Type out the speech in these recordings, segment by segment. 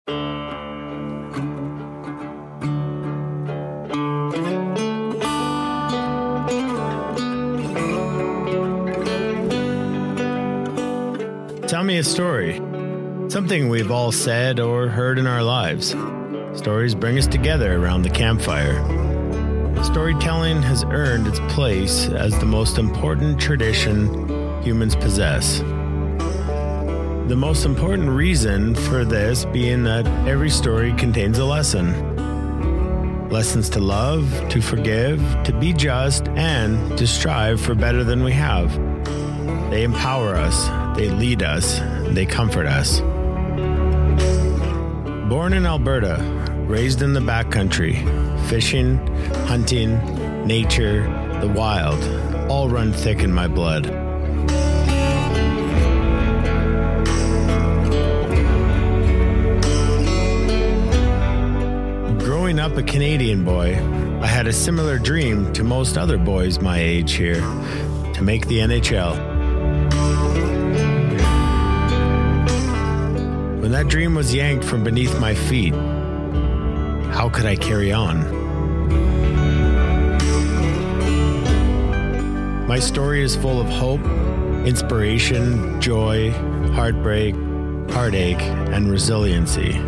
Tell me a story. Something we've all said or heard in our lives. Stories bring us together around the campfire. Storytelling has earned its place as the most important tradition humans possess. The most important reason for this being that every story contains a lesson. Lessons to love, to forgive, to be just, and to strive for better than we have. They empower us, they lead us, they comfort us. Born in Alberta, raised in the backcountry, fishing, hunting, nature, the wild, all run thick in my blood. Growing up a Canadian boy, I had a similar dream to most other boys my age here, to make the NHL. When that dream was yanked from beneath my feet, how could I carry on? My story is full of hope, inspiration, joy, heartbreak, heartache, and resiliency.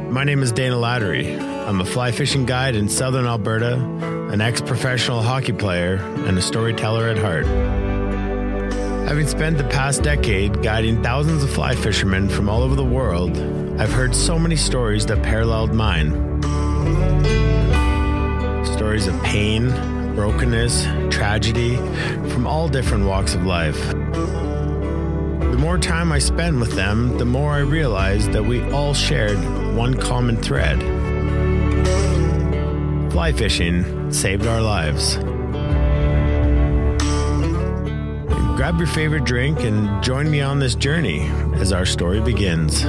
My name is Dana Lattery. I'm a fly fishing guide in southern Alberta, an ex-professional hockey player, and a storyteller at heart. Having spent the past decade guiding thousands of fly fishermen from all over the world, I've heard so many stories that paralleled mine. Stories of pain, brokenness, tragedy, from all different walks of life. The more time I spend with them, the more I realize that we all shared one common thread. Fly fishing saved our lives. Grab your favorite drink and join me on this journey as our story begins.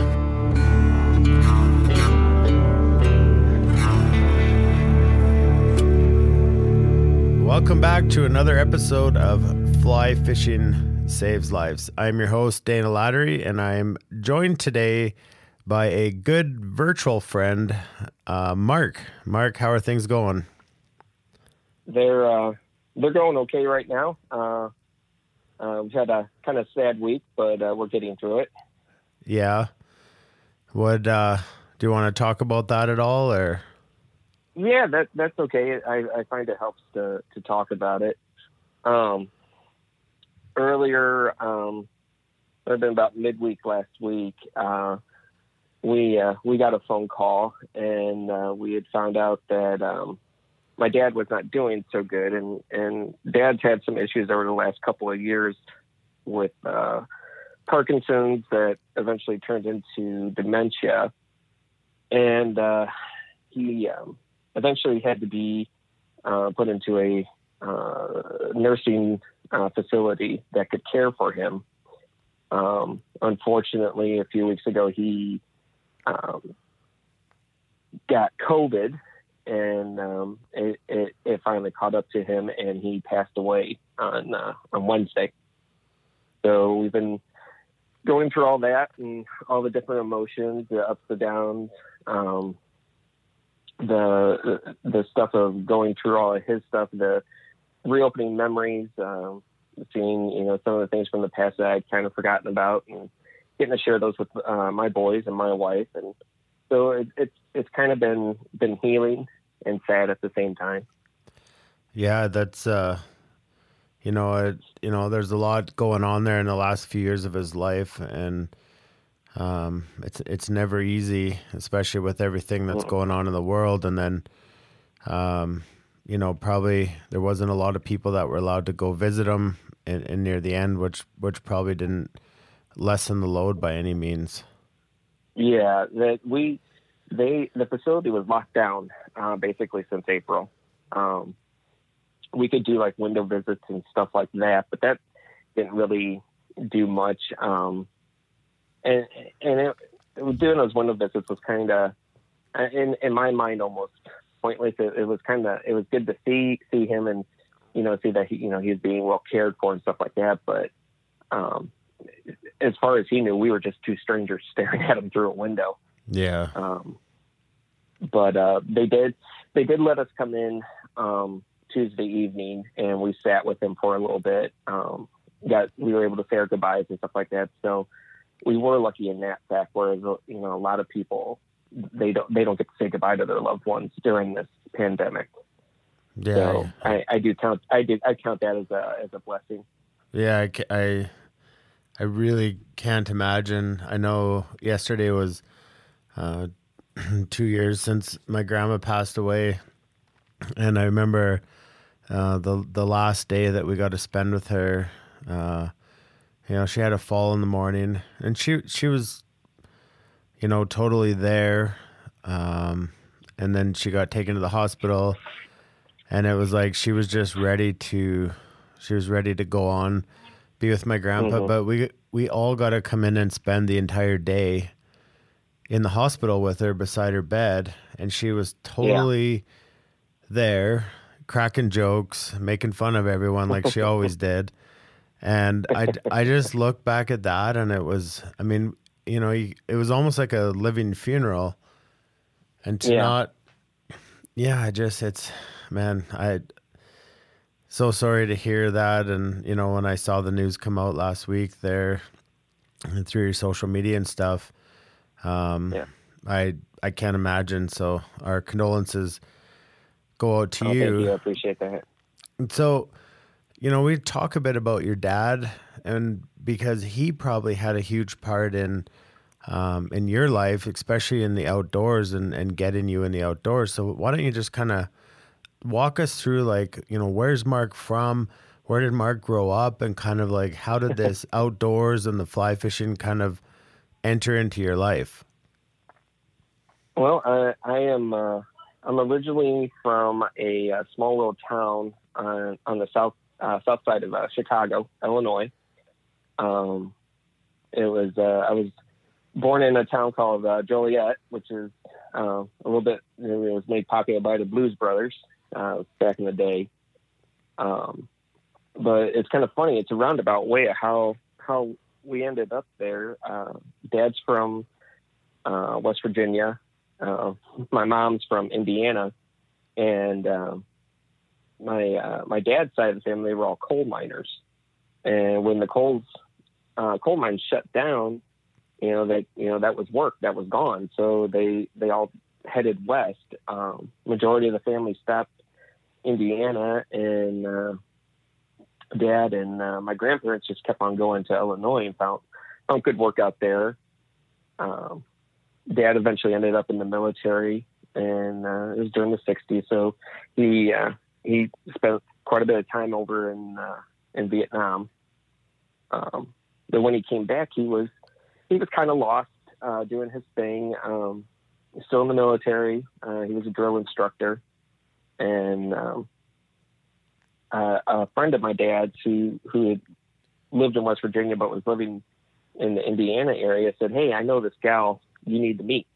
Welcome back to another episode of Fly Fishing Saves Lives. I'm your host, Dana Lattery, and I am joined today by a good virtual friend, Mark. Mark, how are things going? They're going okay right now. We've had a kind of sad week, but we're getting through it. Yeah. Do you want to talk about that at all, or? Yeah, that's okay. I find it helps to talk about it. Earlier, it had been about midweek last week. We got a phone call, and we had found out that my dad was not doing so good, and Dad's had some issues over the last couple of years with Parkinson's that eventually turned into dementia, and he eventually had to be put into a nursing facility that could care for him. Unfortunately, a few weeks ago, he got COVID, and it finally caught up to him, and he passed away on Wednesday. So we've been going through all that and all the different emotions, the ups and downs, the stuff of going through all of his stuff, the reopening memories, seeing some of the things from the past that I'd kind of forgotten about, and getting to share those with my boys and my wife. And so it's kind of been healing and sad at the same time. Yeah, that's there's a lot going on there in the last few years of his life, and it's never easy, especially with everything that's going on in the world. And then probably there wasn't a lot of people that were allowed to go visit him in near the end, which probably didn't lessen the load by any means. Yeah, the facility was locked down basically since April. We could do like window visits and stuff like that, but that didn't really do much. And doing those window visits was kind of, in my mind, almost pointless. It was good to see him and see that he was being well cared for and stuff like that. But as far as he knew, we were just two strangers staring at him through a window. Yeah. But they did let us come in Tuesday evening, and we sat with him for a little bit. We were able to say our goodbyes and stuff like that. So we were lucky in that fact, whereas, you know, a lot of people, they don't get to say goodbye to their loved ones during this pandemic. Yeah. So I count that as a blessing. Yeah. I really can't imagine. I know yesterday was 2 years since my grandma passed away. And I remember the last day that we got to spend with her, you know, she had a fall in the morning, and she was, you know, totally there. And then she got taken to the hospital, and it was like she was ready to go on, be with my grandpa. Mm-hmm. But we all got to come in and spend the entire day in the hospital with her beside her bed, and she was totally there, cracking jokes, making fun of everyone like she always did. And I just look back at that, and it was, I mean, you know, it was almost like a living funeral. And to not, man, so sorry to hear that. And, you know, when I saw the news come out last week there and through your social media and stuff, I can't imagine. So our condolences go out to you. Thank you. I appreciate that. And so, you know, we talk a bit about your dad, and because he probably had a huge part in your life, especially in the outdoors and getting you in the outdoors. So why don't you just kind of walk us through, like, you know, where's Mark from? Where did Mark grow up? And kind of like, how did this outdoors and the fly fishing kind of enter into your life? Well, I'm originally from a small little town on the south side of Chicago, Illinois. I was born in a town called Joliet, which is a little bit, it was made popular by the Blues Brothers back in the day. But it's kind of funny. It's a roundabout way of how we ended up there. Dad's from West Virginia. My mom's from Indiana, and my dad's side of the family, they were all coal miners. And when the coal mines shut down, that was work that was gone. So they all headed west. Majority of the family stopped Indiana, and Dad and my grandparents just kept on going to Illinois and found good work out there. Dad eventually ended up in the military, and it was during the 60s. So he spent quite a bit of time over in Vietnam. But when he came back, he was kind of lost, doing his thing. Still in the military. He was a drill instructor, and a friend of my dad's who had lived in West Virginia but was living in the Indiana area said, "Hey, I know this gal you need to meet."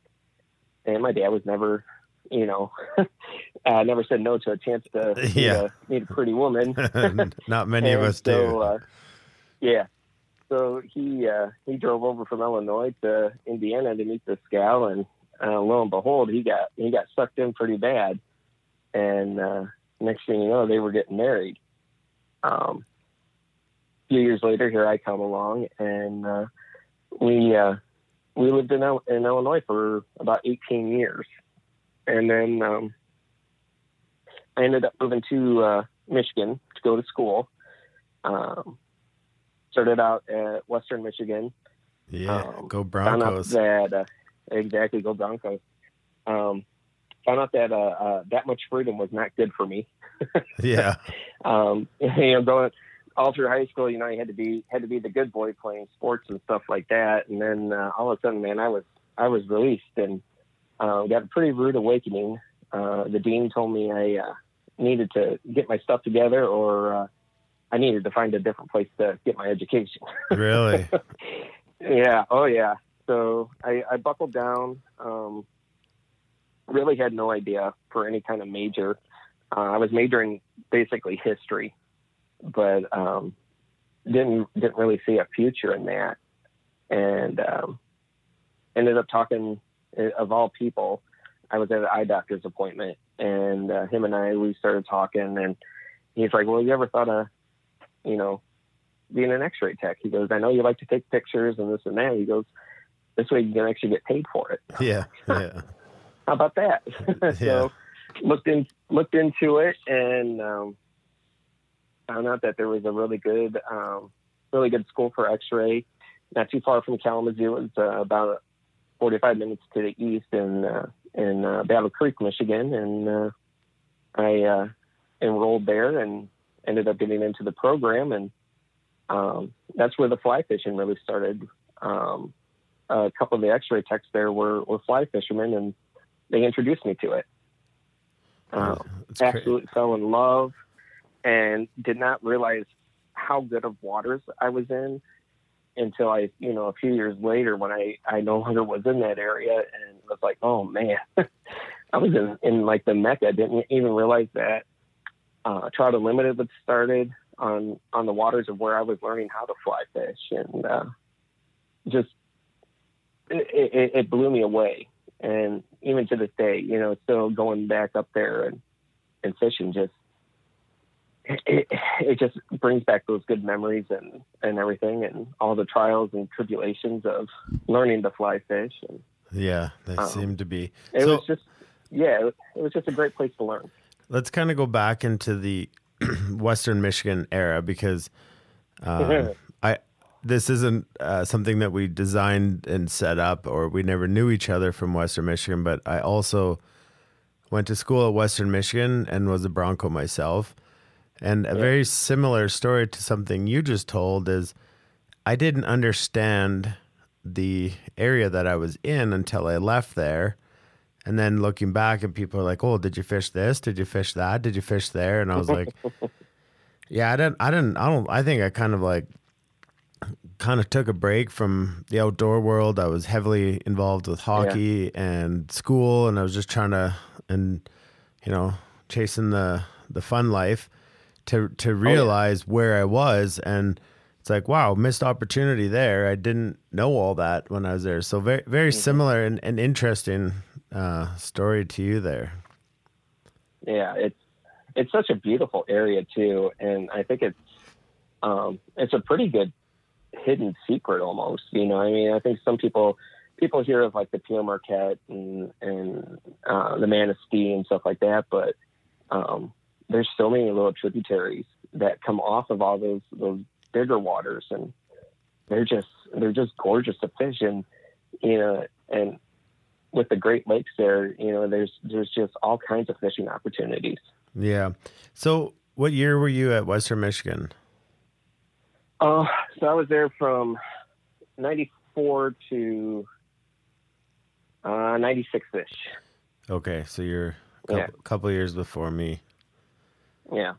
And my dad was never, never said no to a chance to meet a pretty woman. Not many of us do. So he drove over from Illinois to Indiana to meet this gal, and lo and behold, he got sucked in pretty bad. And next thing you know, they were getting married. A few years later, here I come along, and we lived in Illinois for about 18 years. And then I ended up moving to Michigan to go to school. Started out at Western Michigan. Go Broncos. Found out that, go Broncos. Found out that that much freedom was not good for me. Yeah. Going all through high school, you had to be the good boy playing sports and stuff like that. And then all of a sudden, man, I was released, and got a pretty rude awakening. The dean told me I needed to get my stuff together, or I needed to find a different place to get my education. Really? Yeah. Oh, yeah. So I buckled down. Really had no idea for any kind of major. I was majoring basically history, but didn't really see a future in that. and ended up talking, of all people, I was at an eye doctor's appointment, and him and we started talking, and he's like, well, you ever thought of, being an x-ray tech? He goes, I know you like to take pictures and this and that. He goes, this way you can actually get paid for it. Yeah. Yeah. How about that? So looked into it, and found out that there was a really good school for x-ray, not too far from Kalamazoo. It was about 45 minutes to the east in Battle Creek, Michigan. And I enrolled there and ended up getting into the program. And that's where the fly fishing really started. A couple of the x-ray techs there were fly fishermen, and they introduced me to it. Absolutely fell in love, and did not realize how good of waters I was in until a few years later, when I no longer was in that area, and was like, oh man, I was in like the Mecca. I didn't even realize that Trout Unlimited had started on the waters of where I was learning how to fly fish, and just it blew me away. And even to this day, still going back up there and fishing, it just brings back those good memories and everything, and all the trials and tribulations of learning to fly fish. And, yeah, they seem to be. It was just a great place to learn. Let's kind of go back into the Western Michigan era, because this isn't something that we designed and set up, or we never knew each other from Western Michigan, but I also went to school at Western Michigan and was a Bronco myself. And a very similar story to something you just told is I didn't understand the area that I was in until I left there. And then looking back, and people are like, oh, did you fish this? Did you fish that? Did you fish there? And I was like, yeah, I think I kind of took a break from the outdoor world. I was heavily involved with hockey and school, and I was just trying to, chasing the fun life to realize where I was. And it's like, wow, missed opportunity there. I didn't know all that when I was there. So very, very similar and interesting story to you there. Yeah, it's such a beautiful area too, and I think it's a pretty good hidden secret almost. I think some people hear of like the Pierre Marquette and the Manistee and stuff like that, but there's so many little tributaries that come off of all those bigger waters, and they're just gorgeous to fish. And and with the Great Lakes there, there's just all kinds of fishing opportunities. Yeah. So what year were you at Western Michigan? So I was there from 94 to 96-ish. Okay, so you're a couple of years before me. Yeah.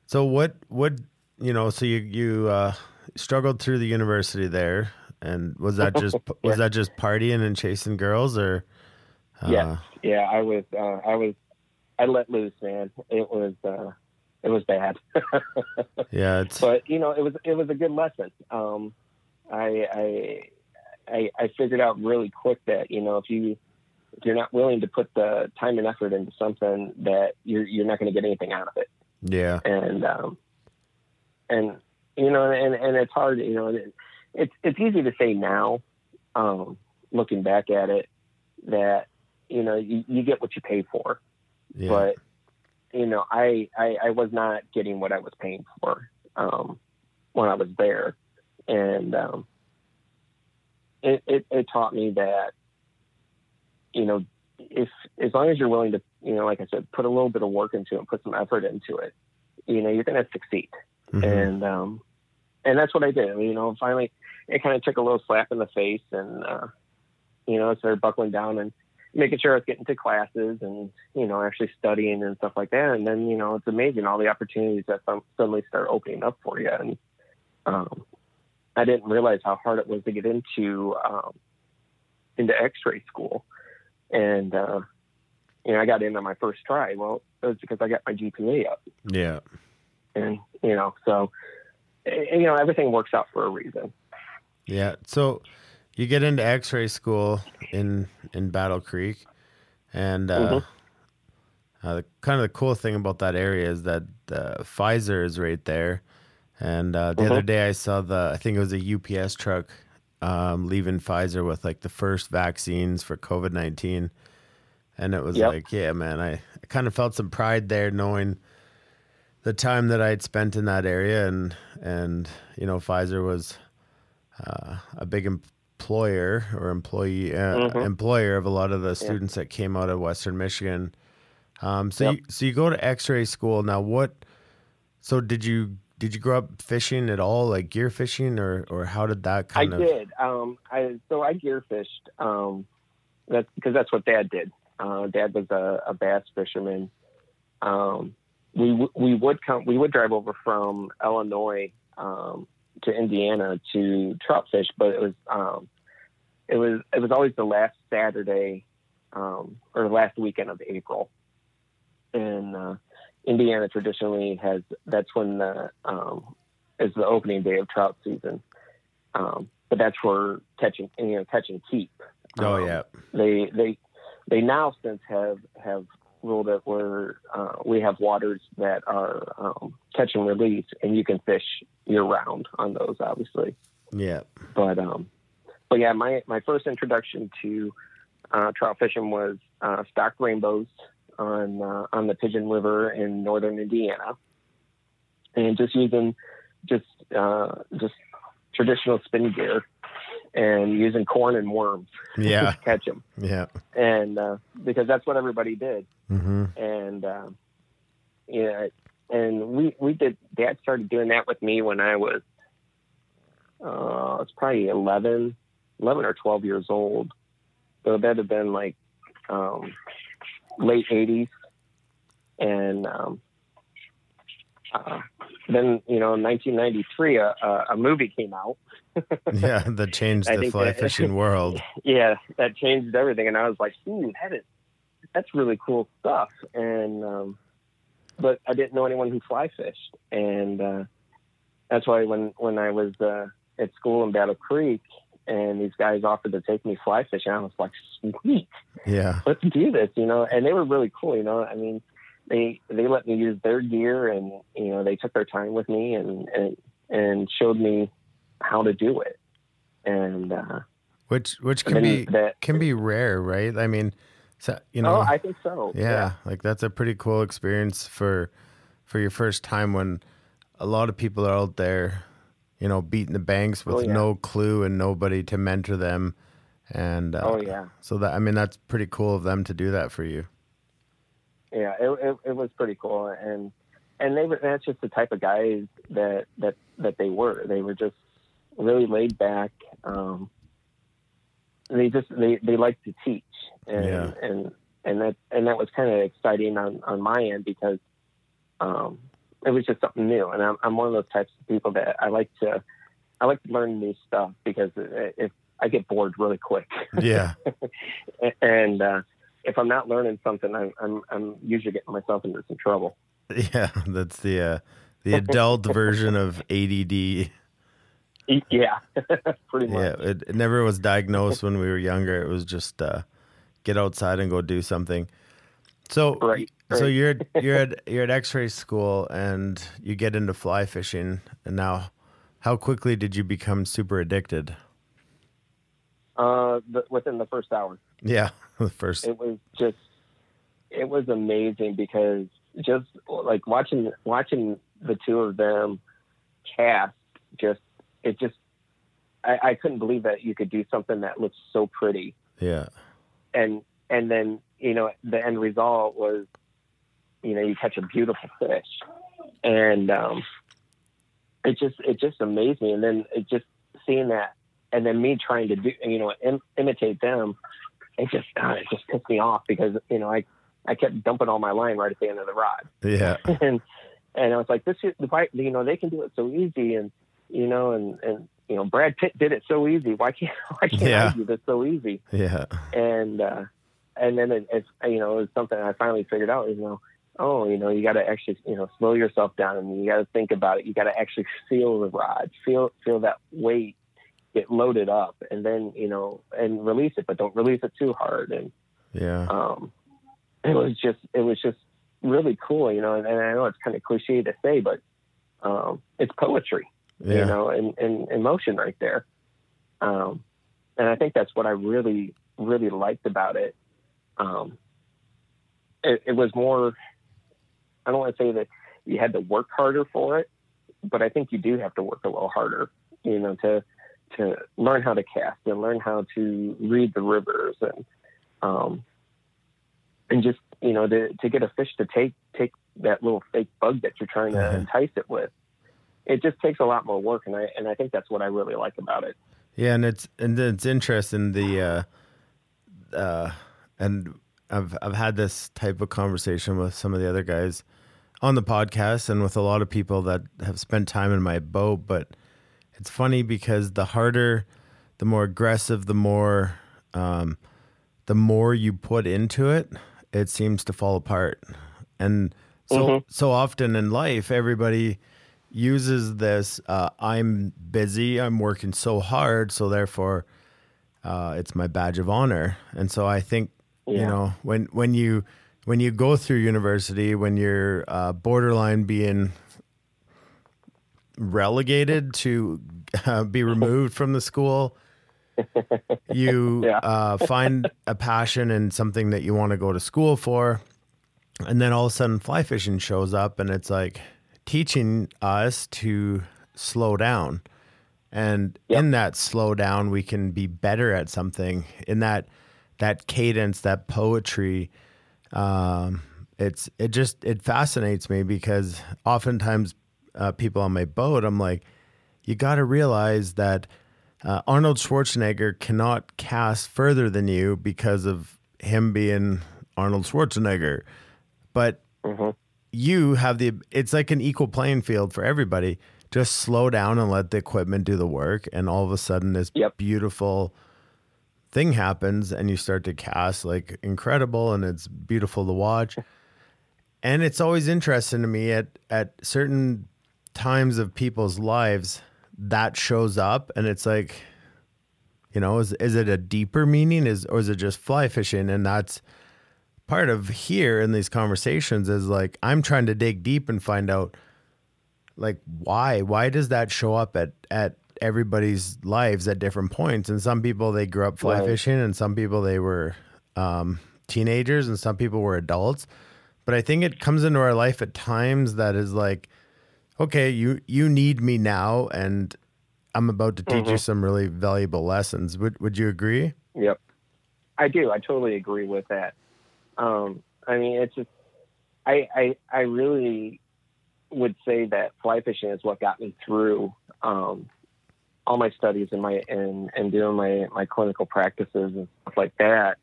So what so you struggled through the university there, and was that just partying and chasing girls, or? Yeah, I let loose, man. It was bad. Yeah, but it was a good lesson. I figured out really quick that if you're not willing to put the time and effort into something, that you're not going to get anything out of it. Yeah. And it's hard. It's easy to say now, looking back at it, that you get what you pay for. Yeah. But I was not getting what I was paying for when I was there, and it taught me that if as long as you're willing to like I said, put a little bit of work into it and put some effort into it, you're going to succeed. Mm-hmm. And that's what I did. Finally, it kind of took a little slap in the face, and I started buckling down and making sure I was getting to classes and, actually studying and stuff like that. And then, it's amazing all the opportunities that suddenly start opening up for you. And I didn't realize how hard it was to get into x-ray school. And, I got in on my first try. Well, it was because I got my GPA up. Yeah. And, so, everything works out for a reason. Yeah. So you get into X-ray school in Battle Creek, and Hmm. kind of the cool thing about that area is that Pfizer is right there. And the Hmm. other day I saw I think it was a UPS truck leaving Pfizer with like the first vaccines for COVID-19. And it was Yep. like, yeah, man, I kind of felt some pride there knowing the time that I'd spent in that area. And Pfizer was a big employer or Hmm. employer of a lot of the Yeah. students that came out of Western Michigan. Yep. So you go to X-ray school now. So did you grow up fishing at all, like gear fishing, or how did that I kind of? did. I gear fished. That's because that's what Dad did. Dad was a bass fisherman. Um, we would drive over from Illinois to Indiana to trout fish, but it was always the last Saturday or last weekend of April, and Indiana traditionally that's when is the opening day of trout season. But that's for catch and keep. Oh yeah, They now since have ruled it where we have waters that are catch and release, and you can fish year round on those, obviously. yeah, But yeah, my first introduction to trout fishing was stocked rainbows on the Pigeon River in northern Indiana, and just using just traditional spin gear and using corn and worms yeah, to catch them. yeah. And because that's what everybody did. Mm-hmm. And yeah, and we did. Dad started doing that with me when I was it's probably 11 or 12 years old. So that'd have been like late 80s. And then in 1993 a movie came out. Yeah, that changed I the think fly fishing world. Yeah, that changed everything, and I was like, "Ooh, that's really cool stuff." And but I didn't know anyone who fly fished, and that's why when I was at school in Battle Creek, and these guys offered to take me fly fishing, I was like, "Sweet, Yeah, let's do this," And they were really cool, I mean, they let me use their gear, and they took their time with me and showed me how to do it. And which and can be rare, right? I mean, so oh, I think so. yeah, like that's a pretty cool experience for your first time when a lot of people are out there, beating the banks with Oh, yeah. no clue and nobody to mentor them. And Oh, yeah. so that's pretty cool of them to do that for you. Yeah, it was pretty cool, and that's just the type of guys that they were. They were just really laid back. They like to teach, and Yeah. and that was kind of exciting on my end because it was just something new, and I'm one of those types of people that I like to learn new stuff because if I get bored really quick. Yeah. And if I'm not learning something, I'm usually getting myself into some trouble. Yeah, that's the adult version of ADD. Yeah, pretty much. Yeah, it never was diagnosed when we were younger. It was just get outside and go do something. So Right. so you're at X-ray school and you get into fly fishing, and now how quickly did you become super addicted? Within the first hour, Yeah, the first. it was amazing because just like watching the two of them cast, I couldn't believe that you could do something that looks so pretty. Yeah. And then, the end result was, you catch a beautiful fish, and it just amazed me. And then it just seeing that, and then me trying to do, imitate them, it just pissed me off because, I kept dumping all my line right at the end of the rod. Yeah. and I was like, they can do it so easy. And, Brad Pitt did it so easy. Why can't Yeah. I do this so easy? Yeah. And then it was something I finally figured out, you got to actually, slow yourself down, and you got to think about it. You got to actually feel the rod, feel that weight, get loaded up, and then, and release it, but don't release it too hard. And it was just really cool, and I know it's kind of cliche to say, but it's poetry, and emotion right there. And I think that's what I really, really liked about it. It was more, I don't want to say that you had to work harder for it, but I think you do have to work a little harder, to learn how to cast and learn how to read the rivers, and just, to get a fish to take that little fake bug that you're trying to entice it with. It just takes a lot more work. And I think that's what I really like about it. Yeah. And it's interesting. And I've had this type of conversation with some of the other guys on the podcast and with a lot of people that have spent time in my boat, but it's funny because the harder, the more aggressive, the more you put into it, it seems to fall apart. And so often in life, everybody uses this, I'm busy, I'm working so hard, so therefore it's my badge of honor. And so I think, when you go through university, when you're borderline being relegated to be removed from the school, you find a passion in something that you want to go to school for. And then all of a sudden fly fishing shows up, and it's like teaching us to slow down. And in that slow down, we can be better at something. In that cadence, that poetry, it fascinates me because oftentimes people on my boat, I'm like, you got to realize that Arnold Schwarzenegger cannot cast further than you because of him being Arnold Schwarzenegger. But you have it's like an equal playing field for everybody. Just slow down and let the equipment do the work. And all of a sudden this beautiful thing happens and you start to cast like incredible, and it's beautiful to watch. And it's always interesting to me at certain times of people's lives that shows up, and it's like, is it a deeper meaning, or is it just fly fishing? And that's part of here in these conversations is like, I'm trying to dig deep and find out like, why does that show up at everybody's lives at different points? And some people, they grew up fly fishing, and some people, they were teenagers, and some people were adults. But I think it comes into our life at times that is like, okay, you need me now, and I'm about to teach you some really valuable lessons. Would you agree? Yep, I do. I totally agree with that. I mean, it's just, I really would say that fly fishing is what got me through all my studies and doing my clinical practices and stuff like that.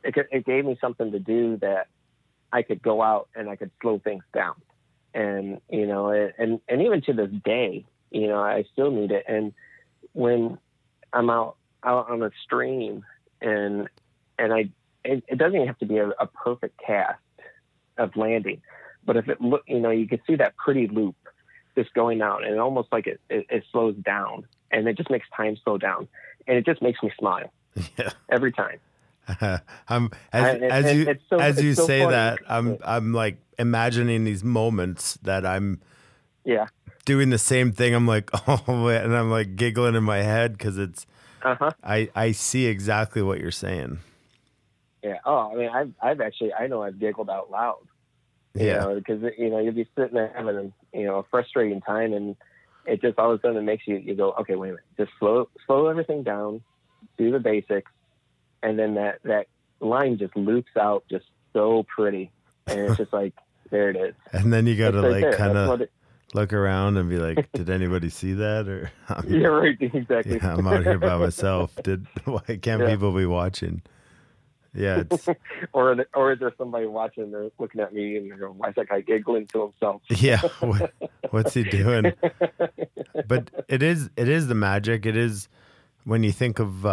It gave me something to do that I could go out and I could slow things down. And, and even to this day, I still need it. And when I'm out on a stream and it doesn't even have to be a perfect cast of landing, but if it look, you can see that pretty loop just going out, and almost like it slows down, and it just makes time slow down, and it just makes me smile every time. As you say funny. that, I'm like imagining these moments that I'm doing the same thing. I'm like, oh, and I'm like giggling in my head because it's I see exactly what you're saying. Yeah. Oh, I mean, I've giggled out loud. Because you'll be sitting there having a frustrating time, and it just all of a sudden makes you go, okay, wait a minute, just slow everything down, do the basics, and then that line just loops out just so pretty, and it's just like, there it is. And then you got to like kind of look around and be like, did anybody see that? Or yeah, right, exactly. Yeah, I'm out here by myself. Why can't people be watching? Yeah, it's or is there somebody watching? They're looking at me and they're going, "Why is that guy giggling to himself?" Yeah, what's he doing? But it is the magic. It is when you think of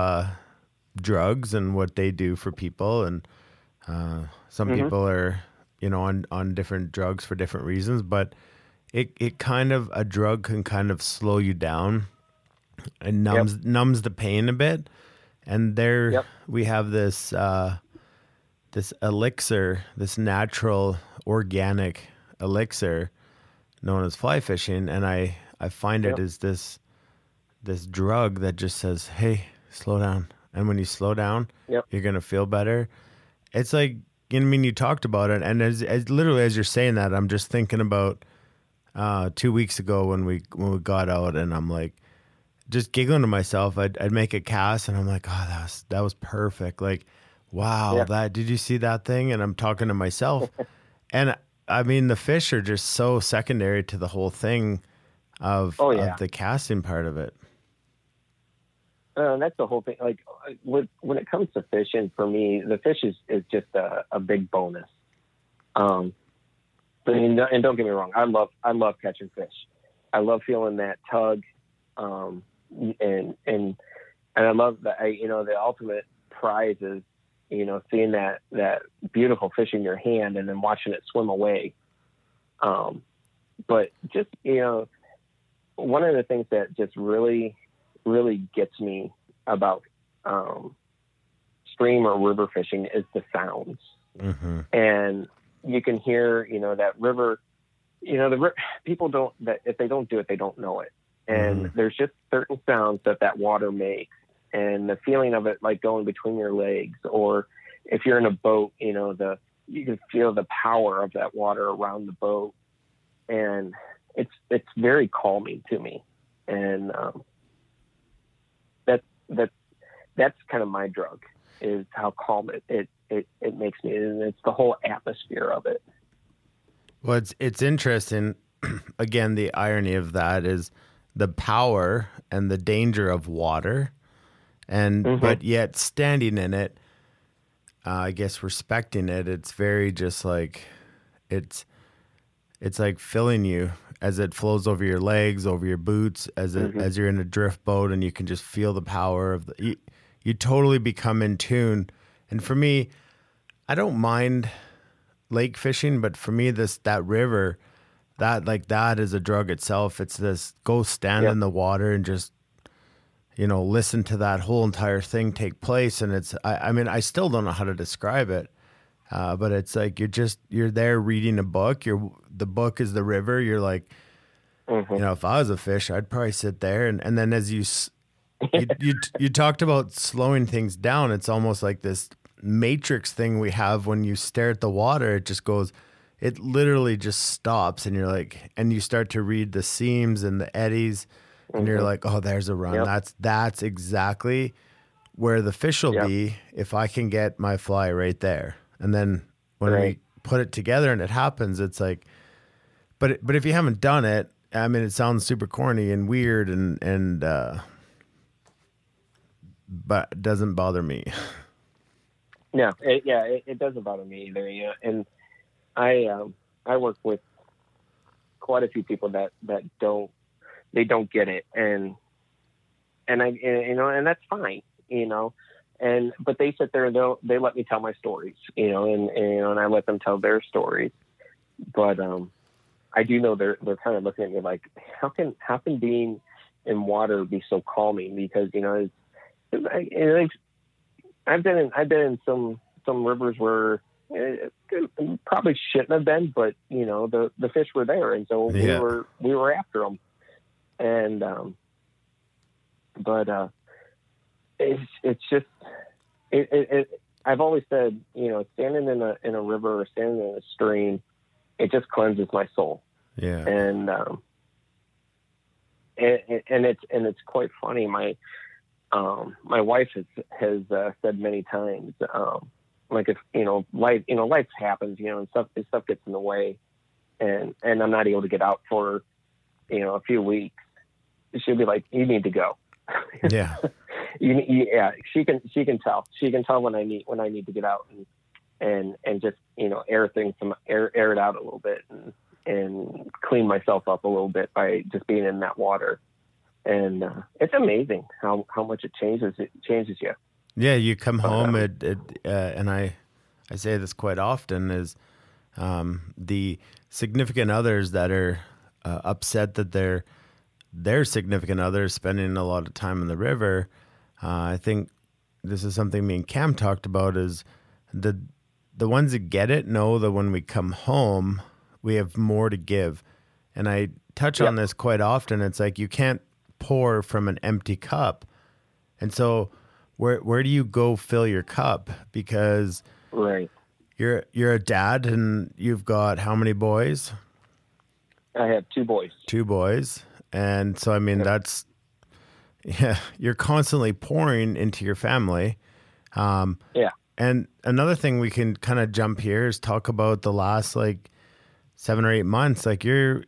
drugs and what they do for people, and some people are on different drugs for different reasons. But it kind of, a drug can kind of slow you down It numbs the pain a bit. And there we have this this elixir, this natural organic elixir known as fly fishing, and I find it is this drug that just says, "Hey, slow down." And when you slow down, you're gonna feel better. It's like, I mean, you talked about it, and as literally as you're saying that, I'm just thinking about 2 weeks ago when we got out, and I'm like, just giggling to myself. I'd make a cast, and I'm like, oh, that was perfect. Like, wow, did you see that thing? And I'm talking to myself, and I mean, the fish are just so secondary to the whole thing of the casting part of it. That's the whole thing. Like when it comes to fishing, for me, the fish is just a big bonus. And don't get me wrong, I love catching fish. I love feeling that tug, and I love that. The ultimate prize is seeing that beautiful fish in your hand and then watching it swim away. But just one of the things that just really gets me about stream or river fishing is the sounds. Mm-hmm. And you can hear, that river, people don't, that if they don't do it, they don't know it. And there's just certain sounds that water makes, and the feeling of it, like going between your legs, or if you're in a boat, you can feel the power of that water around the boat. And it's very calming to me. And, that's kind of my drug, is how calm it makes me, and it's the whole atmosphere of it. Well, it's interesting. Again, the irony of that is the power and the danger of water, and but yet standing in it, I guess respecting it. It's very just like it's like filling you as it flows over your legs, over your boots, as you're in a drift boat, and you can just feel the power of you totally become in tune. And for me, I don't mind lake fishing, but for me, that river, that is a drug itself. It's this, go stand in the water and just, listen to that whole entire thing take place. And it's, I mean, I still don't know how to describe it. But it's like, you're there reading a book. The book is the river. You're like, if I was a fish, I'd probably sit there. And then as you talked about slowing things down, it's almost like this matrix thing we have when you stare at the water. It just goes, it literally just stops, and you're like, and you start to read the seams and the eddies, and you're like, oh, there's a run. That's exactly where the fish will be if I can get my fly right there. And then when we put it together and it happens, it's like, but if you haven't done it, I mean, it sounds super corny and weird, and but it doesn't bother me. No, it doesn't bother me either. And I work with quite a few people that don't get it, and that's fine, but they sit there and they let me tell my stories, and I let them tell their stories. But I do know they're kind of looking at me like, how can being in water be so calming? Because I've been in some rivers where it probably shouldn't have been, but the fish were there, and so we were after them. And but it's just I've always said, standing in a river or standing in a stream, it just cleanses my soul. Yeah. And it's quite funny. My wife has said many times, like, if life happens, and stuff gets in the way, and I'm not able to get out for a few weeks, she'll be like, you need to go. Yeah. She can tell when I need to get out and just air it out a little bit and clean myself up a little bit by just being in that water. And it's amazing how much it changes you. Yeah, you come home and I say this quite often, is the significant others that are upset that their significant others spending a lot of time in the river. I think this is something me and Cam talked about is the ones that get it know that when we come home, we have more to give. And I touch on this quite often. It's like you can't pour from an empty cup. And so where do you go fill your cup? Because you're a dad and you've got how many boys? I have 2 boys. 2 boys. And so, I mean, that's, you're constantly pouring into your family. And another thing we can kind of jump here is talk about the last like 7 or 8 months. Like you're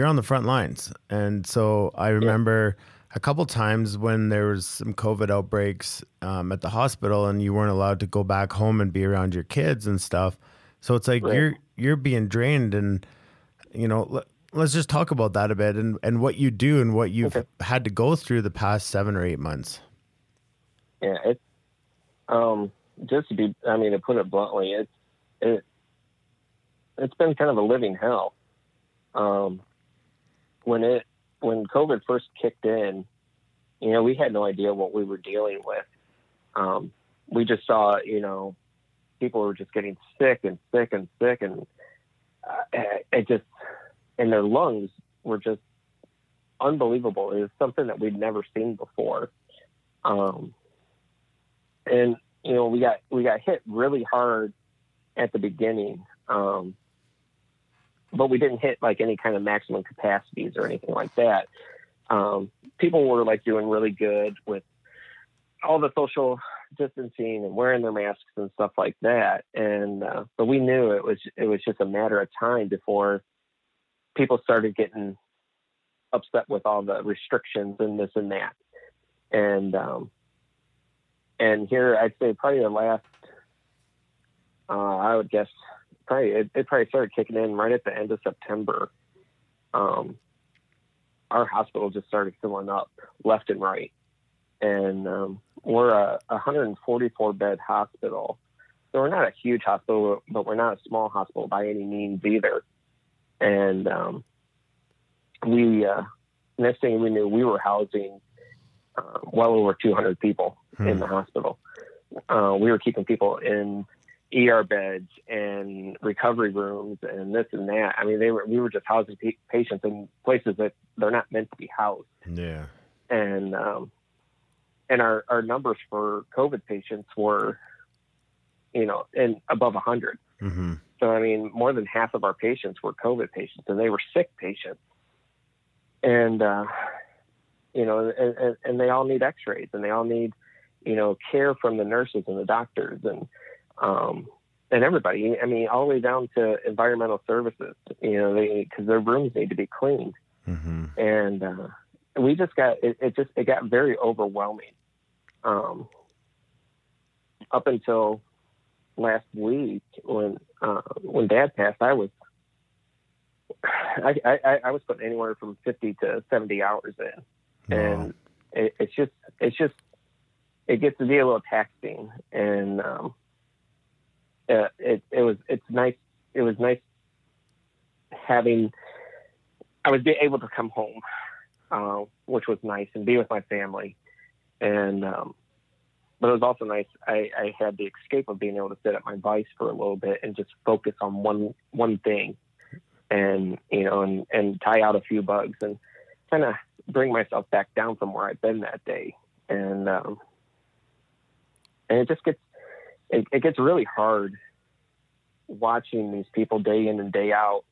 on the front lines. And so I remember a couple times when there was some COVID outbreaks at the hospital and you weren't allowed to go back home and be around your kids and stuff. So it's like you're being drained, and let's just talk about that a bit and what you do and what you've had to go through the past 7 or 8 months. Yeah, it's just to put it bluntly, it's been kind of a living hell. When COVID first kicked in, we had no idea what we were dealing with. We just saw, people were just getting sick and sick and sick, and and their lungs were just unbelievable. It was something that we'd never seen before. And we got hit really hard at the beginning. But we didn't hit like any kind of maximum capacities or anything like that. People were like doing really good with all the social distancing and wearing their masks and stuff like that. And, but we knew it was just a matter of time before people started getting upset with all the restrictions and this and that. And here I'd say probably the last, I would guess it probably started kicking in right at the end of September. Our hospital just started filling up left and right. And we're a 144 bed hospital. So we're not a huge hospital, but we're not a small hospital by any means either. And next thing we knew, we were housing well over 200 people in the hospital. We were keeping people in ER beds and recovery rooms and this and that. I mean, we were just housing patients in places that they're not meant to be housed. Yeah. And our numbers for COVID patients were, in above 100. Mm-hmm. So, I mean, more than half of our patients were COVID patients, and they were sick patients. And, and they all need x-rays, and they all need, care from the nurses and the doctors and everybody. I mean, all the way down to environmental services, because their rooms need to be cleaned. Mm-hmm. And we just got, it got very overwhelming. Up until last week when Dad passed, I was putting anywhere from 50 to 70 hours in. Wow. And it gets to be a little taxing, and it's nice. It was nice having, I was able to come home, which was nice, and be with my family. And, but it was also nice. I had the escape of being able to sit at my vise for a little bit and just focus on one thing, and, and tie out a few bugs and kind of bring myself back down from where I'd been that day. And it just gets really hard watching these people day in and day out,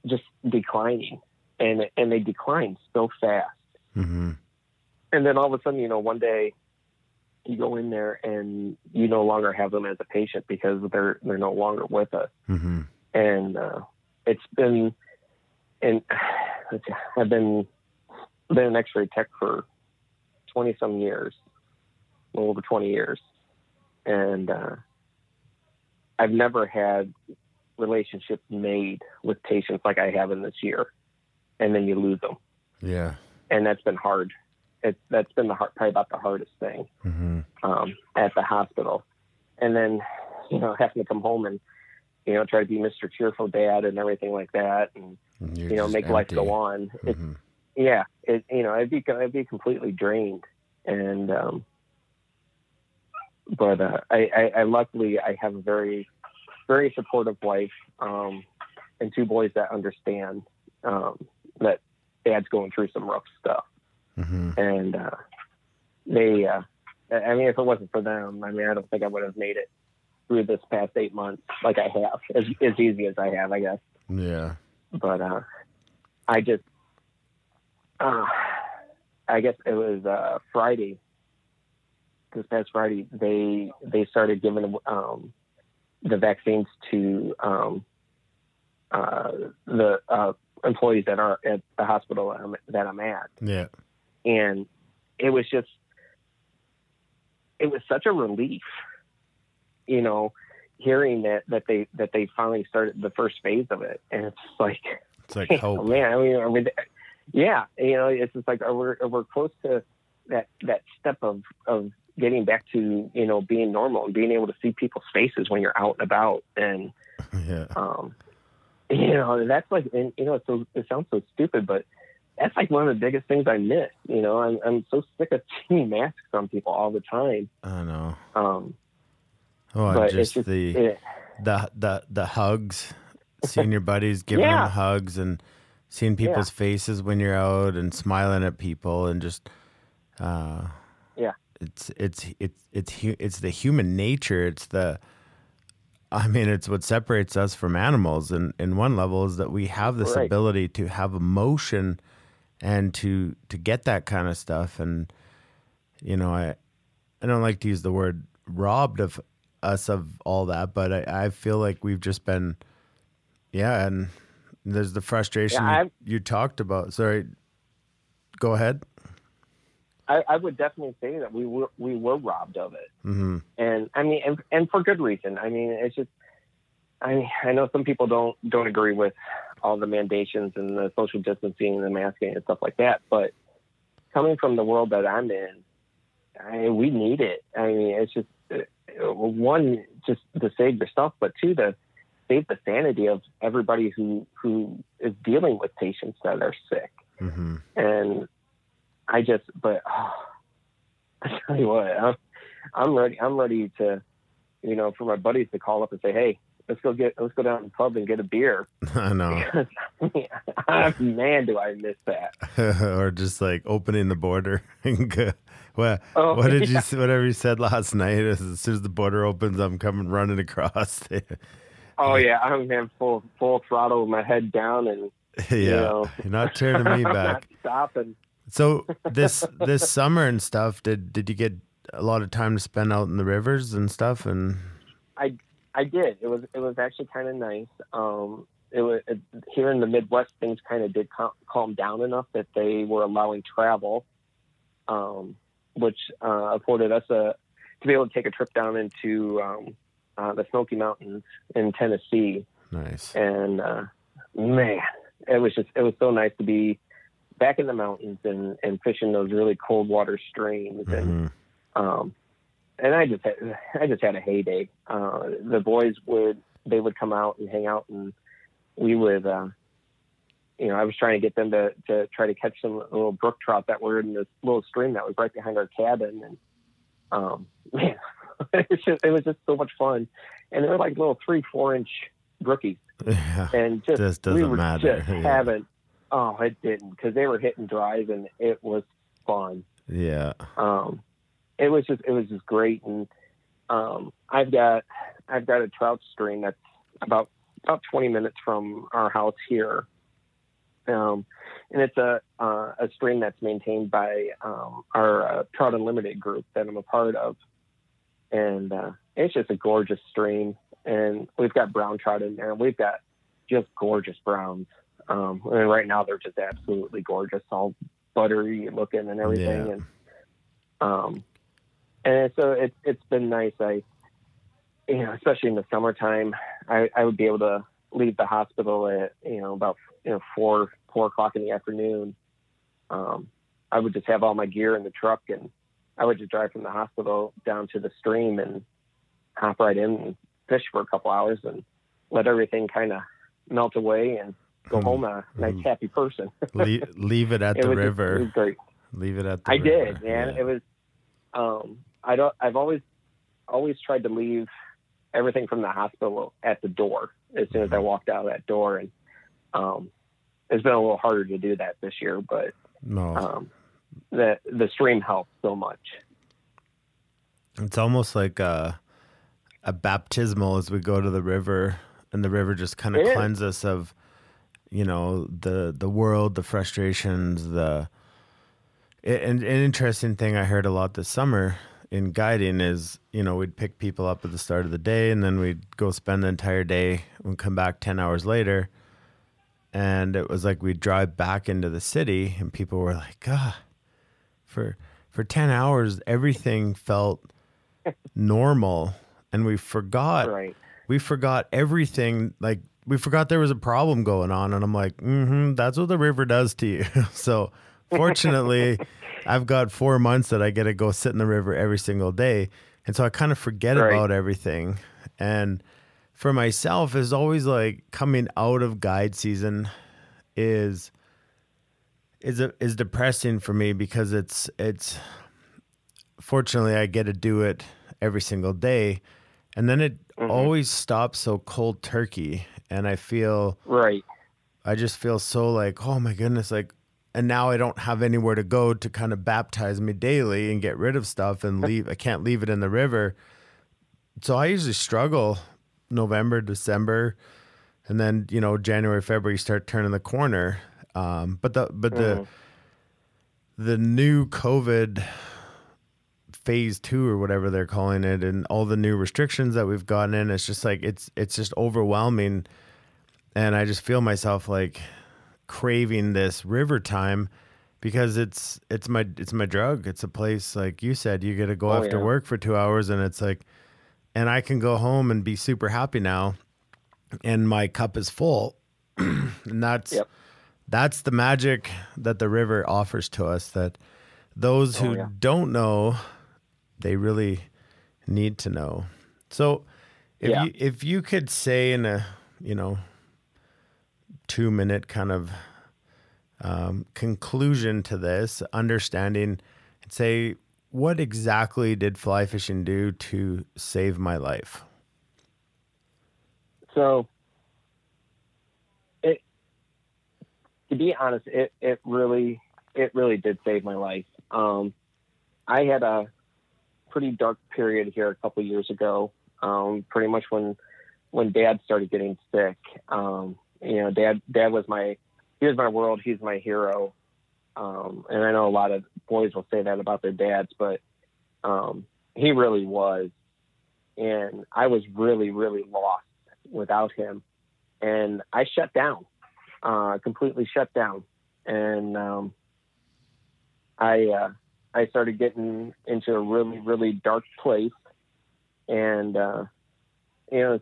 just declining, and they decline so fast. Mm-hmm. And then all of a sudden, one day you go in there and you no longer have them as a patient because they're no longer with us. Mm-hmm. And it's been, and I've been an X-ray tech for 20 some years, a little over 20 years. And I've never had relationships made with patients like I have in this year. And then you lose them. Yeah. And that's been hard. That's been probably about the hardest thing, mm-hmm. At the hospital. And then, having to come home and, try to be Mr. Cheerful Dad and everything like that. And You're just make life empty. go on. Mm-hmm. I'd be completely drained. And, but I luckily I have a very, very supportive wife, and two boys that understand, that Dad's going through some rough stuff. Mm-hmm. And, they, if it wasn't for them, I don't think I would have made it through this past 8 months like I have, as easy as I have, I guess. Yeah. But I just, I guess it was Friday. This past Friday, they started giving the vaccines to the employees that are at the hospital that I'm at. Yeah. And it was such a relief, hearing that they finally started the first phase of it. And it's like hope. Oh, man, yeah, it's just like we're close to that step of getting back to being normal and being able to see people's faces when you're out and about. And yeah. That's like, and it sounds so stupid, but that's like one of the biggest things I miss. I'm so sick of seeing masks on people all the time. I know. But just it's the hugs, seeing your buddies, giving them hugs, and seeing people's faces when you're out and smiling at people, and just it's the human nature. It's what separates us from animals. And in one level is that we have this ability to have emotion and to get that kind of stuff. And, I don't like to use the word robbed of us of all that, but I feel like we've just been, and there's the frustration you talked about. Sorry, go ahead. I would definitely say that we were robbed of it. Mm-hmm. And and for good reason. It's just, I know some people don't agree with all the mandations and the social distancing and the masking and stuff like that, but coming from the world that I'm in, we need it. It's just, one, just to save yourself, but two, to save the sanity of everybody who is dealing with patients that are sick. Mm-hmm. And I tell you what, I'm ready to, for my buddies to call up and say, hey, let's go down to the pub and get a beer. I know. Because, man, do I miss that. Or just like opening the border. Whatever you said last night, as soon as the border opens, I'm coming running across. I'm full throttle with my head down, and you're not turning me back. Not stopping. So this summer and stuff, did you get a lot of time to spend out in the rivers and stuff? And I did. It was actually kind of nice. Here in the Midwest, things kind of did calm down enough that they were allowing travel, which afforded us to be able to take a trip down into the Smoky Mountains in Tennessee. Nice. And man, it was so nice to be back in the mountains and fishing those really cold water streams. Mm-hmm. And I just had a heyday. The boys would come out and hang out, and we would, I was trying to get them to try to catch some little brook trout that were in this little stream that was right behind our cabin. And, man, it was just so much fun. And they were like little 3-4 inch brookies. Yeah. And this doesn't matter. It didn't, because they were hitting drive, and it was fun. Yeah. It was just great. And I've got a trout stream that's about 20 minutes from our house here. And it's a stream that's maintained by our Trout Unlimited group that I'm a part of. And it's just a gorgeous stream. And we've got brown trout in there. We've got just gorgeous browns. And right now they're just absolutely gorgeous, all buttery looking and everything. Yeah. And so it's been nice. Especially in the summertime, I would be able to leave the hospital at, about 4 o'clock in the afternoon. I would just have all my gear in the truck, and I would just drive from the hospital down to the stream and hop right in and fish for a couple hours and let everything kind of melt away. And go home a nice, happy person. leave it at the river. It was great. Leave it at the I river. did, man. Yeah. It was, I've always tried to leave everything from the hospital at the door as soon as I walked out of that door. And, it's been a little harder to do that this year, but, the stream helped so much. It's almost like a baptismal as we go to the river, and the river just kind of cleanses us of, the world, the frustrations, and an interesting thing I heard a lot this summer in guiding is, we'd pick people up at the start of the day, and then we'd go spend the entire day and come back 10 hours later. And it was like we'd drive back into the city, and people were like, for 10 hours, everything felt normal. And we forgot everything. Like, we forgot there was a problem going on. And I'm like, that's what the river does to you. So fortunately, I've got 4 months that I get to go sit in the river every single day. And so I kind of forget about everything. And for myself, is always like coming out of guide season is depressing for me, because it's fortunately I get to do it every single day, and then it always stops so cold turkey, and I just feel so like, oh my goodness, like, and now I don't have anywhere to go to kind of baptize me daily and get rid of stuff and leave. I can't leave it in the river. So I usually struggle November, December, and then, January, February, you start turning the corner. But the new COVID phase 2 or whatever they're calling it, and all the new restrictions that we've gotten in, it's just like, it's just overwhelming. And I just feel myself like craving this river time, because it's my drug. It's a place, like you said, you get to go after work for 2 hours, and it's like, and I can go home and be super happy now, and my cup is full. And that's the magic that the river offers to us, that those who don't know, they really need to know. So if you could say in a, 2-minute kind of conclusion to this, understanding, and say, what exactly did fly fishing do to save my life? So, to be honest, it really did save my life. I had a pretty dark period here a couple years ago, pretty much when Dad started getting sick. Dad was my world. He's my hero. And I know a lot of boys will say that about their dads, but he really was. And I was really, really lost without him. And I shut down, completely shut down. And I started getting into a really, really dark place. And,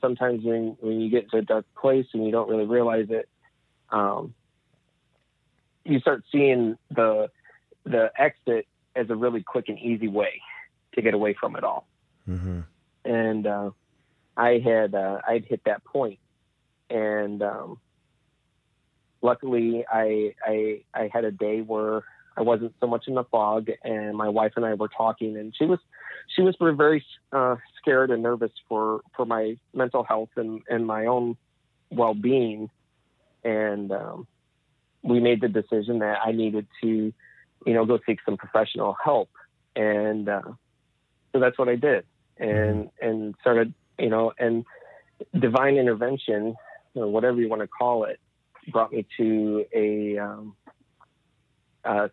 sometimes when you get to a dark place and you don't really realize it, you start seeing the exit as a really quick and easy way to get away from it all. Mm-hmm. And I'd hit that point, and luckily I had a day where I wasn't so much in the fog, and my wife and I were talking, and she was very scared and nervous for my mental health and my own well-being, and we made the decision that I needed to, go seek some professional help. And so that's what I did, and started, and divine intervention, or whatever you want to call it, brought me to a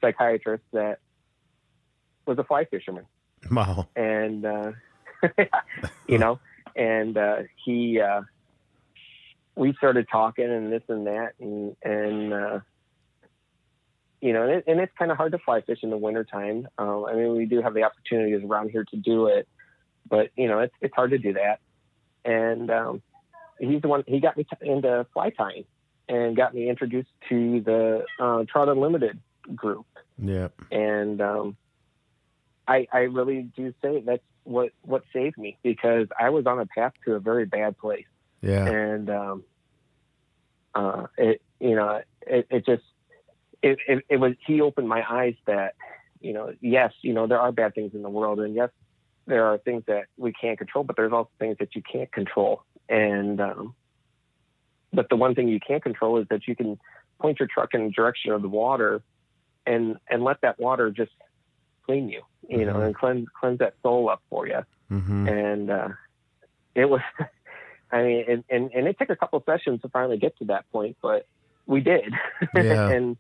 psychiatrist that was a fly fisherman. Wow. And, we started talking and this and that, and it's kind of hard to fly fish in the wintertime. We do have the opportunities around here to do it, but it's hard to do that. And he's the one. He got me into fly tying and got me introduced to the Trout Unlimited group. Yeah. And I really do say that's what saved me, because I was on a path to a very bad place. Yeah. And it just, it was, he opened my eyes that, yes, there are bad things in the world, and yes, there are things that we can't control, but there's also things that you can't control. And, but the one thing you can't control is that you can point your truck in the direction of the water and let that water just clean you, and cleanse that soul up for you. Mm-hmm. And, it was, I mean, and it took a couple sessions to finally get to that point, but we did. Yeah. and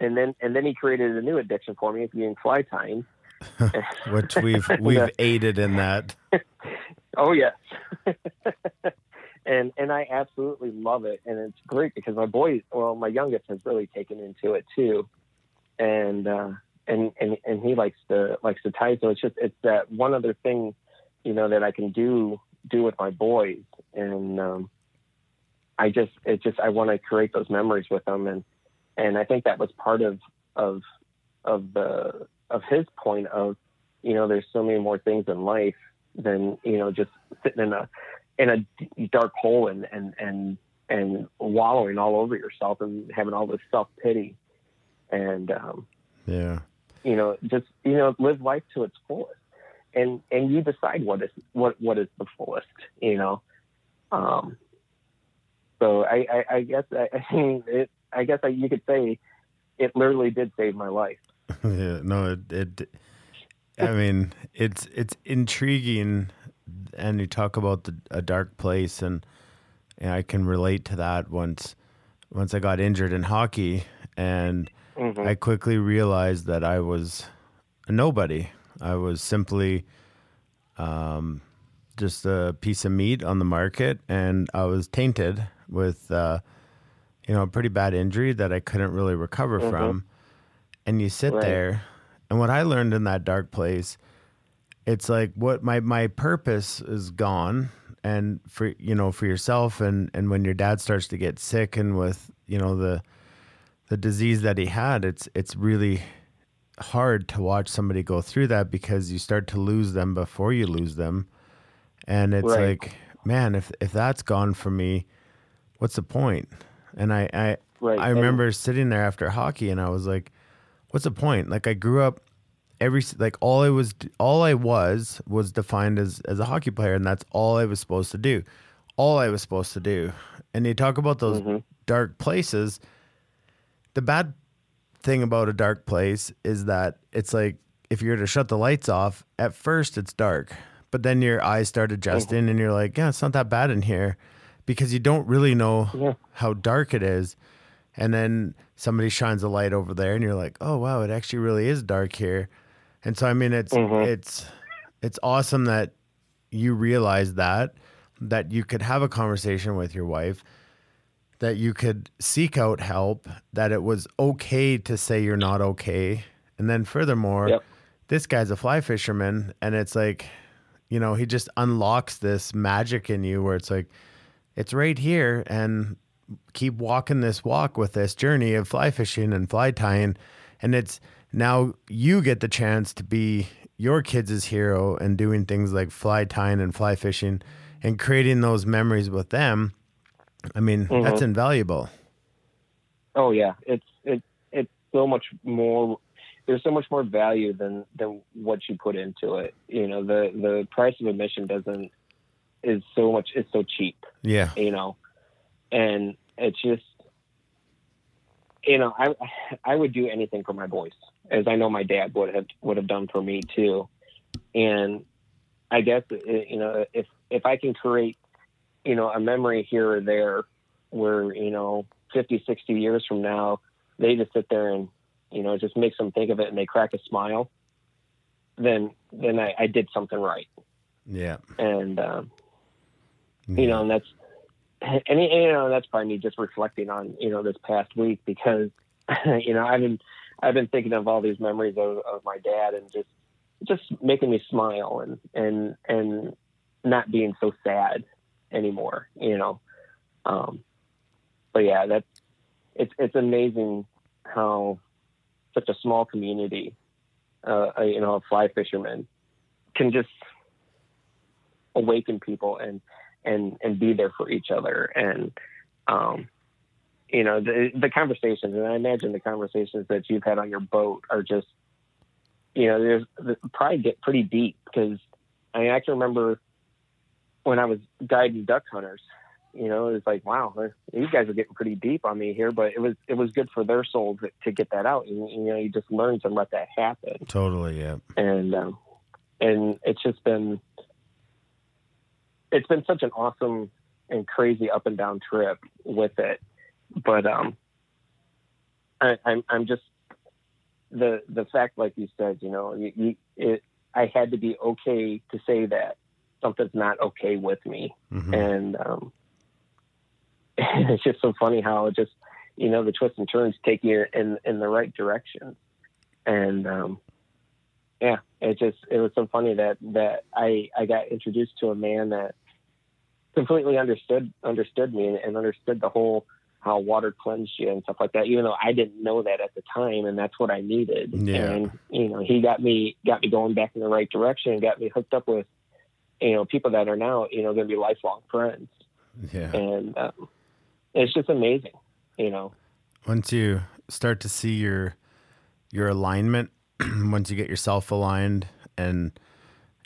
then he created a new addiction for me, being fly tying. Which we've aided in that. Oh yes. and I absolutely love it, and it's great because my youngest has really taken into it too, and he likes to tie. So it's that one other thing, that I can do with my boys, and I want to create those memories with them, and I think that was part of his point of, there's so many more things in life than, just sitting in a dark hole and wallowing all over yourself and having all this self-pity. And, just, live life to its fullest, and you decide what is the fullest, so I guess, you could say it literally did save my life. Yeah, no, I mean, it's intriguing, and you talk about a dark place, and I can relate to that. Once I got injured in hockey, and I quickly realized that I was a nobody. I was simply just a piece of meat on the market, and I was tainted with a pretty bad injury that I couldn't really recover from. And you sit there, and what I learned in that dark place, it's like what my purpose is gone. And for yourself, and when your dad starts to get sick, and with the disease that he had, it's really hard to watch somebody go through that, because you start to lose them before you lose them. And it's like, man, if that's gone from me, what's the point? And I remember sitting there after hockey, and I was like, what's the point? Like, I grew up all I was defined as a hockey player, and that's all I was supposed to do. And you talk about those dark places. The bad thing about a dark place is that it's like, if you were to shut the lights off, at first it's dark, but then your eyes start adjusting, and you're like, yeah, it's not that bad in here, because you don't really know how dark it is. And then somebody shines a light over there, and you're like, oh wow, it actually really is dark here. And so, I mean, it's awesome that you realize that you could have a conversation with your wife, that you could seek out help, that it was okay to say you're not okay. And then furthermore, this guy's a fly fisherman, and it's like, he just unlocks this magic in you where it's like, it's right here, and keep walking this walk with this journey of fly fishing and fly tying. And it's now you get the chance to be your kids' hero and doing things like fly tying and fly fishing and creating those memories with them. I mean, that's invaluable. Oh yeah. It's so much more. There's so much more value than what you put into it. The price of admission is so cheap. Yeah. And it's just, I would do anything for my boys, as I know my dad would have done for me too. And I guess, if I can create, a memory here or there where, 50, 60 years from now, they just sit there and, just makes them think of it and they crack a smile, then I did something right. Yeah. And, and that's probably me just reflecting on, this past week, because, I've been thinking of all these memories of my dad, and just making me smile and not being so sad anymore, but yeah, it's amazing how such a small community, of fly fishermen can just awaken people and be there for each other. And you know, the conversations, and I imagine the conversations that you've had on your boat are just, you know, probably get pretty deep, because I can remember when I was guiding duck hunters, you know, it's like, wow, these guys are getting pretty deep on me here, but it was good for their souls to get that out. And, you know, you just learn to let that happen. Totally. Yeah. And it's been such an awesome and crazy up and down trip with it. But, I'm just, the fact, like you said, you know, I had to be okay to say that something's not okay with me. Mm-hmm. And, it's just so funny how it just, you know, the twists and turns take you in the right direction. And, yeah, it was so funny that I got introduced to a man that completely understood me and understood the whole, how water cleansed you and stuff like that, even though I didn't know that at the time, and that's what I needed. Yeah. And, you know, he got me going back in the right direction and got me hooked up with, you know, people that are now, you know, going to be lifelong friends. Yeah. And, it's just amazing, you know. Once you start to see your alignment, once you get yourself aligned, and,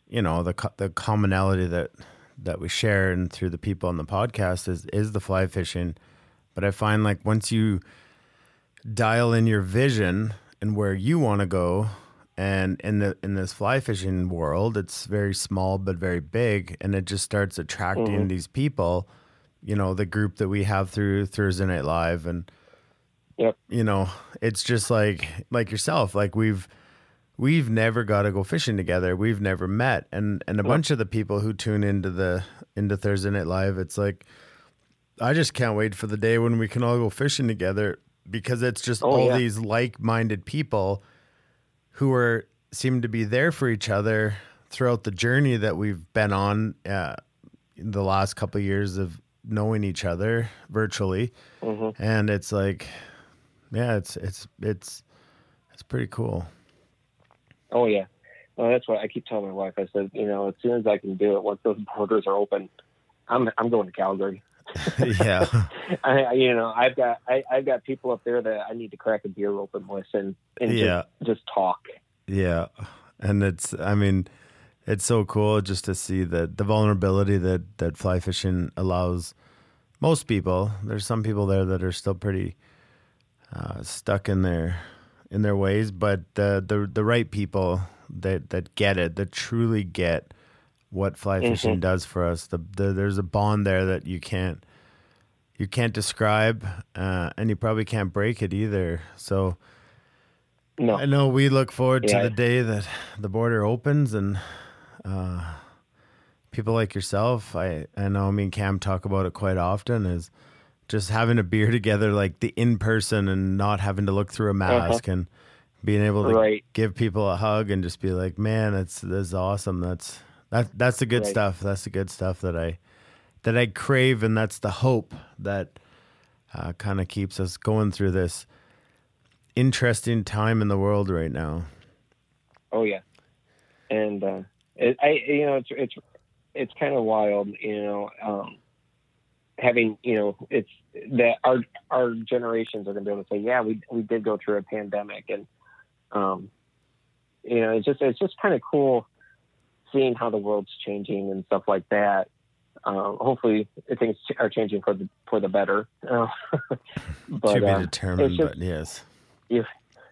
you know, the commonality that we share and through the people on the podcast is the fly fishing. But I find, like, once you dial in your vision and where you want to go, and in this fly fishing world, it's very small but very big, and it just starts attracting mm-hmm. these people. You know, the group that we have through Thursday Night Live, and yep. You know, it's just like yourself, like we've never got to go fishing together. We've never met. And a bunch of the people who tune into Thursday Night Live, it's like, I just can't wait for the day when we can all go fishing together, because it's just these like-minded people who seem to be there for each other throughout the journey that we've been on in the last couple of years of knowing each other virtually. Mm-hmm. And it's like, yeah, it's pretty cool. Oh yeah. Well, that's what I keep telling my wife. I said, you know, as soon as I can do it, once those borders are open, I'm going to Calgary. Yeah. I've got people up there that I need to crack a beer open with and just talk. Yeah. And it's so cool just to see the vulnerability that fly fishing allows most people. There's some people there that are still pretty stuck in their ways, but the right people that get it, that truly get what fly fishing mm-hmm. does for us. There's a bond there that you can't describe, and you probably can't break it either. So no. I know we look forward to the day that the border opens, and people like yourself, I know me and Cam talk about it quite often, is just having a beer together, like the in-person, and not having to look through a mask, and being able to give people a hug and just be like, man, that's awesome. That's the good stuff. That's the good stuff that I crave. And that's the hope that kind of keeps us going through this interesting time in the world right now. Oh yeah. And, it's kind of wild, you know, having, you know, it's that our generations are going to be able to say, yeah, we did go through a pandemic, and, you know, it's just kind of cool seeing how the world's changing and stuff like that. Hopefully things are changing for the better. But, to be determined, but yes. Yeah,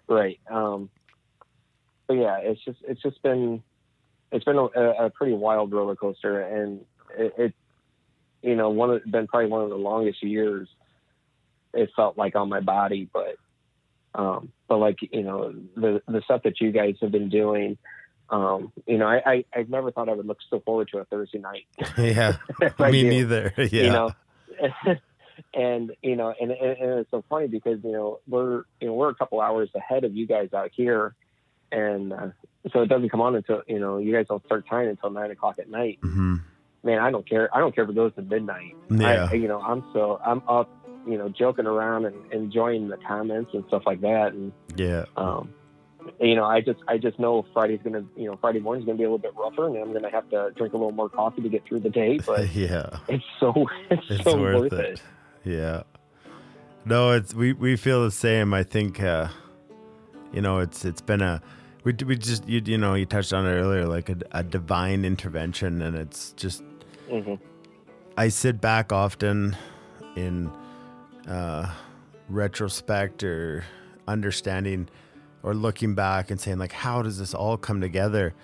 right. But yeah, it's been a pretty wild roller coaster, and it you know, been probably one of the longest years it felt like on my body, but like, you know, the stuff that you guys have been doing, you know, I've never thought I would look so forward to a Thursday night. Yeah, me neither. Yeah. You know, and, you know, and it's so funny because, you know, we're a couple hours ahead of you guys out here. And, so it doesn't come on until, you know, you guys don't start tying until 9:00 at night. Mm-hmm. Man, I don't care. I don't care if it goes to midnight. Yeah. You know, I'm up, you know, joking around and enjoying the comments and stuff like that. And, yeah. You know, I just know Friday morning's going to be a little bit rougher, and I'm going to have to drink a little more coffee to get through the day, but yeah, it's so worth it. Yeah. No, we feel the same. I think it's been we just you touched on it earlier, like a divine intervention, and it's just I sit back often in retrospect or understanding or looking back and saying, like, how does this all come together?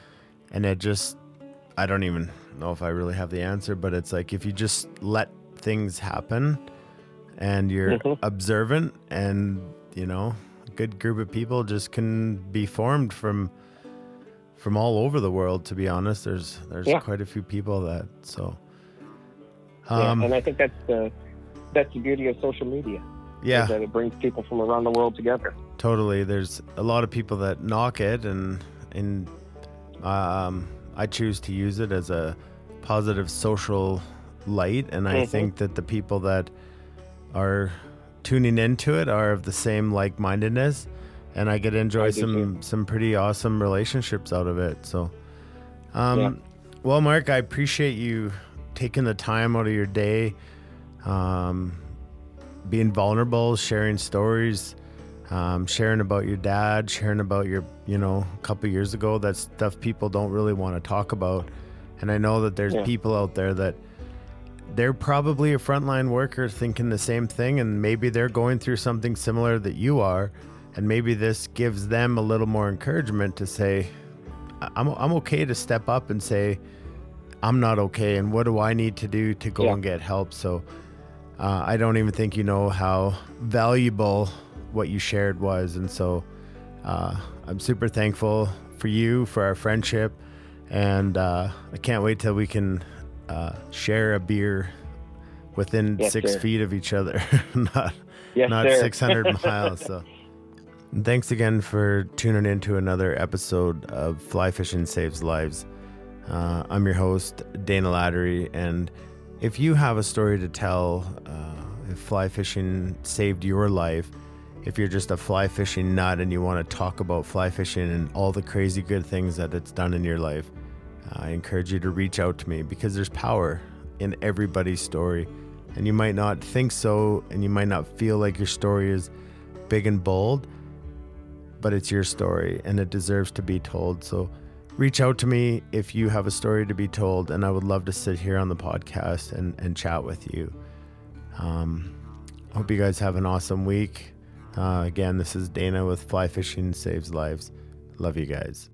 And I don't even know if I really have the answer, but it's like, if you just let things happen and you're observant, and a good group of people just can be formed from all over the world. To be honest, there's quite a few people that, so and I think that's the beauty of social media. Yeah, is that it brings people from around the world together. Totally. There's a lot of people that knock it, and I choose to use it as a positive social light, and I think that the people that are tuning into it are of the same like-mindedness, and I get to enjoy some pretty awesome relationships out of it. So, well, Mark, I appreciate you taking the time out of your day, being vulnerable, sharing stories, sharing about your dad, sharing about your, a couple years ago. That's stuff people don't really want to talk about. And I know that there's people out there that they're probably a frontline worker thinking the same thing, and maybe they're going through something similar that you are. And maybe this gives them a little more encouragement to say, I'm okay to step up and say, I'm not okay, and what do I need to do to go and get help? So I don't even think you know how valuable what you shared was. And so I'm super thankful for you, for our friendship, and I can't wait till we can share a beer within 6 feet of each other, not 600 miles. So thanks again for tuning into another episode of Fly Fishing Saves Lives. I'm your host, Dana Lattery, and if you have a story to tell, if fly fishing saved your life, if you're just a fly fishing nut and you want to talk about fly fishing and all the crazy good things that it's done in your life, I encourage you to reach out to me, because there's power in everybody's story. And you might not think so, and you might not feel like your story is big and bold, but it's your story and it deserves to be told. So reach out to me if you have a story to be told, and I would love to sit here on the podcast and chat with you. Hope you guys have an awesome week. Again, this is Dana with Fly Fishing Saves Lives. Love you guys.